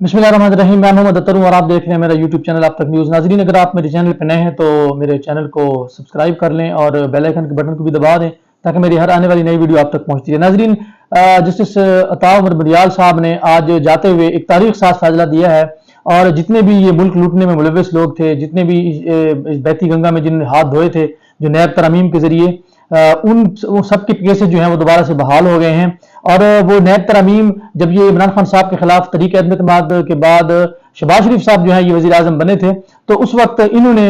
बिस्मिल्लाहिर्रहमानिर्रहीम। मैं मोहम्मद अतर हूं और आप देख रहे हैं मेरा यूट्यूब चैनल आप तक न्यूज़। नाजरीन, अगर आप मेरे चैनल पर नए हैं तो मेरे चैनल को सब्सक्राइब कर लें और बेल आइकन के बटन को भी दबा दें ताकि मेरी हर आने वाली नई वीडियो आप तक पहुंचती है। नाजरीन, जस्टिस अता उमर बंदियाल साहब ने आज जाते हुए एक तारीख साज फैसला दिया है और जितने भी ये मुल्क लूटने में मुलविस लोग थे, जितने भी इस बहती गंगा में जिन्होंने हाथ धोए थे जो नैब तरमीम के जरिए, उन सब के केसेस जो हैं वो दोबारा से बहाल हो गए हैं। और वो नैब तरमीम जब ये इमरान खान साहब के खिलाफ तहरीक अदम एतमाद के बाद शहबाज शरीफ साहब जो है ये वज़ीर आज़म बने थे, तो उस वक्त इन्होंने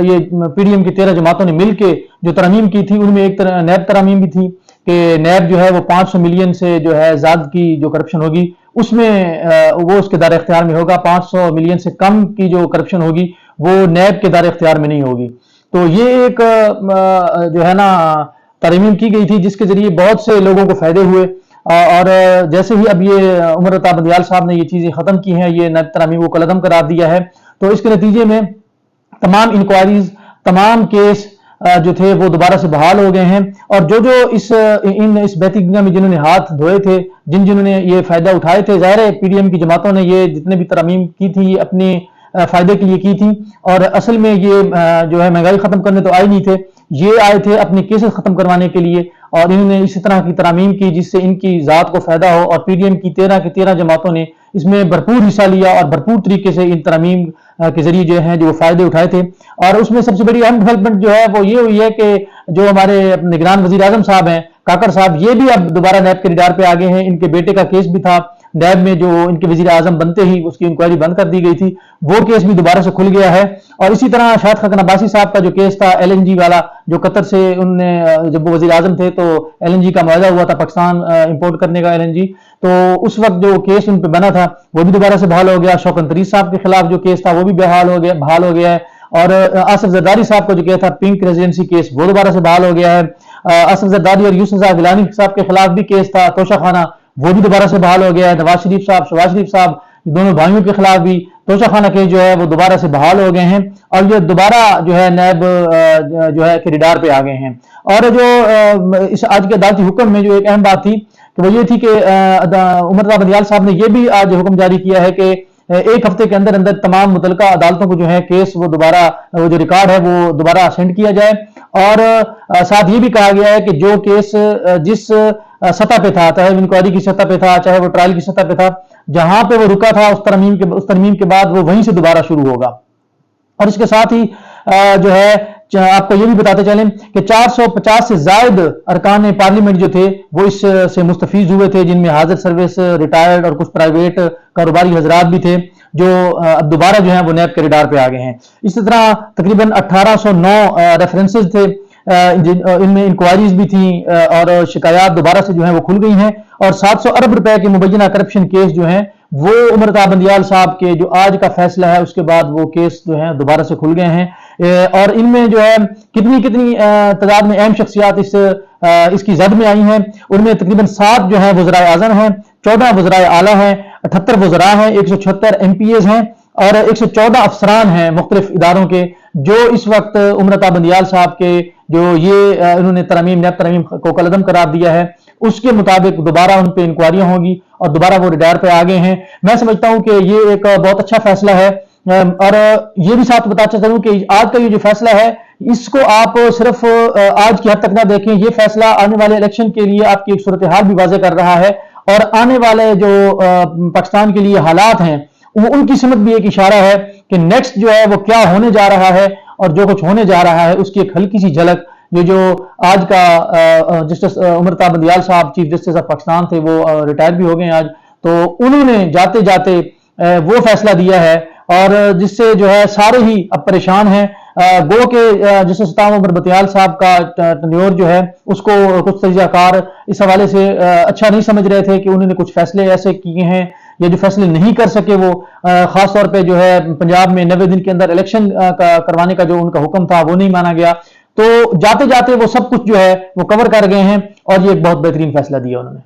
ये पीडीएम की 13 जमातों ने मिलकर जो तरमीम की थी उनमें एक नैब तरमीम भी थी कि नैब जो है वो 500 मिलियन से जो है ज़्यादा की जो करप्शन होगी उसमें वो उसके दायरे इख्तियार में होगा, 500 मिलियन से कम की जो करप्शन होगी वो नैब के दायरे इख्तियार में नहीं होगी। तो ये एक जो है ना तरमीम की गई थी जिसके जरिए बहुत से लोगों को फायदे हुए। और जैसे ही अब ये उमर अता बंदियाल साहब ने ये चीजें खत्म की हैं, ये नैब तरमीम को कलअदम करार दिया है, तो इसके नतीजे में तमाम इंक्वायरीज, तमाम केस जो थे वो दोबारा से बहाल हो गए हैं। और जो जो इस बहती गंगा में जिन्होंने हाथ धोए थे, जिन्होंने ये फायदा उठाए थे, जाहिर है पीडीएम की जमातों ने ये जितने भी तरमीम की थी ये अपने फायदे के लिए की थी और असल में ये जो है महंगाई खत्म करने तो आए नहीं थे, ये आए थे अपने केसेस खत्म करवाने के लिए। और इन्होंने इसी तरह की तरामीम की जिससे इनकी जात को फायदा हो और पीडीएम की 13 जमातों ने इसमें भरपूर हिस्सा लिया और भरपूर तरीके से इन तरामीम के जरिए जो है जो फायदे उठाए थे। और उसमें सबसे बड़ी अहम डेवलपमेंट जो है वो ये हुई है कि जो हमारे निगरान वजीर आजम साहब हैं काकड़ साहब, ये भी अब दोबारा नैब के रिडार पे आ गए हैं। इनके बेटे का केस भी था नैब में, जो इनके वजीर आजम बनते ही उसकी इंक्वायरी बंद कर दी गई थी, वो केस भी दोबारा से खुल गया है। और इसी तरह शाहिद खान अब्बासी साहब का जो केस था एलएनजी वाला, जो कतर से उनने जब वो वजीर आजम थे तो एलएनजी का मुआहदा हुआ था पाकिस्तान इंपोर्ट करने का एलएनजी, तो उस वक्त जो केस उन पर बना था वो भी दोबारा से बहाल हो गया। शौकत तरीस साहब के खिलाफ जो केस था वो भी बहाल हो गया है। और आसिफ जरदारी साहब का जो केस था पिंक रेजिडेंसी केस, वो दोबारा से बहाल हो गया है। आसिफ जरदारी और यूसुफ गिलानी साहब के खिलाफ भी केस था तोशा खाना, वो भी दोबारा से बहाल हो गया है। नवाज शरीफ साहब, शहबाज शरीफ साहब, दोनों भाइयों के खिलाफ भी तोशा खाना केस जो है वो दोबारा से बहाल हो गए हैं और ये दोबारा जो है नैब जो है के रिडार पे आ गए हैं। और जो इस आज के अदालती हुक्म में जो एक अहम बात थी कि वो ये थी कि उमर अता बंदियाल साहब ने ये भी आज हुक्म जारी किया है कि एक हफ्ते के अंदर अंदर तमाम मुतलका अदालतों को जो है केस वो दोबारा वो जो रिकॉर्ड है वो दोबारा सेंड किया जाए। और साथ ये भी कहा गया है कि जो केस जिस सतह पे था, चाहे इंक्वायरी की सतह पे था, चाहे वो ट्रायल की सतह पे था, जहां पे वो रुका था उस तरमीम के बाद वो वहीं से दोबारा शुरू होगा। और इसके साथ ही जो है आपको ये भी बताते चलें कि 450 से ज्यादा अरकान पार्लियामेंट जो थे वो इससे मुस्तफीज हुए थे, जिनमें हाजिर सर्विस, रिटायर्ड और कुछ प्राइवेट कारोबारी हजरात भी थे जो अब दोबारा जो है वो नैब के रिडार पे आ गए हैं। इसी तरह तकरीबन 1809 रेफरेंसेस थे, इनमें इंक्वायरीज भी थी और शिकायत दोबारा से जो है वो खुल गई हैं। और 700 अरब रुपए के मुबैना करप्शन केस जो हैं वो उमर अता बंदियाल साहब के जो आज का फैसला है उसके बाद वो केस जो है दोबारा से खुल गए हैं। और इनमें जो है कितनी तादाद में अहम शख्सियात इसकी जद में आई हैं, उनमें तकरीबन 7 जो है वज़राए आज़म हैं, 14 वज़राए आला हैं, 78 वज़रा हैं, 176 एमपीएज हैं और 114 अफसरान हैं मुख्तलिफ इदारों के, जो इस वक्त उमर अता बंदियाल साहब के जो ये इन्होंने नैब तरमीम को कलअदम करार दिया है उसके मुताबिक दोबारा उन पर इंक्वायरियां होगी और दोबारा वो रिडायर पे आ गए हैं। मैं समझता हूं कि ये एक बहुत अच्छा फैसला है। और ये भी साथ बताना चाहता हूं कि आज का ये जो फैसला है इसको आप सिर्फ आज की हद तक ना देखें, ये फैसला आने वाले इलेक्शन के लिए आपकी एक सूरत हाल भी वाज़ेह कर रहा है और आने वाले जो पाकिस्तान के लिए हालात हैं वो उनकी समझ भी एक इशारा है कि नेक्स्ट जो है वो क्या होने जा रहा है। और जो कुछ होने जा रहा है उसकी एक हल्की सी झलक ये जो आज का जस्टिस उमर अता बंदियाल साहब चीफ जस्टिस ऑफ पाकिस्तान थे, वो रिटायर भी हो गए आज, तो उन्होंने जाते जाते वो फैसला दिया है और जिससे जो है सारे ही अब परेशान हैं। गो के जस्टिस अता उमर बंदियाल साहब का टन्योर जो है उसको कुछ तजज़ियाकार इस हवाले से अच्छा नहीं समझ रहे थे कि उन्होंने कुछ फैसले ऐसे किए हैं या जो फैसले नहीं कर सके वो खास तौर पे जो है पंजाब में 90 दिन के अंदर इलेक्शन करवाने का जो उनका हुक्म था वो नहीं माना गया। तो जाते जाते वो सब कुछ जो है वो कवर कर गए हैं और ये एक बहुत बेहतरीन फैसला दिया उन्होंने।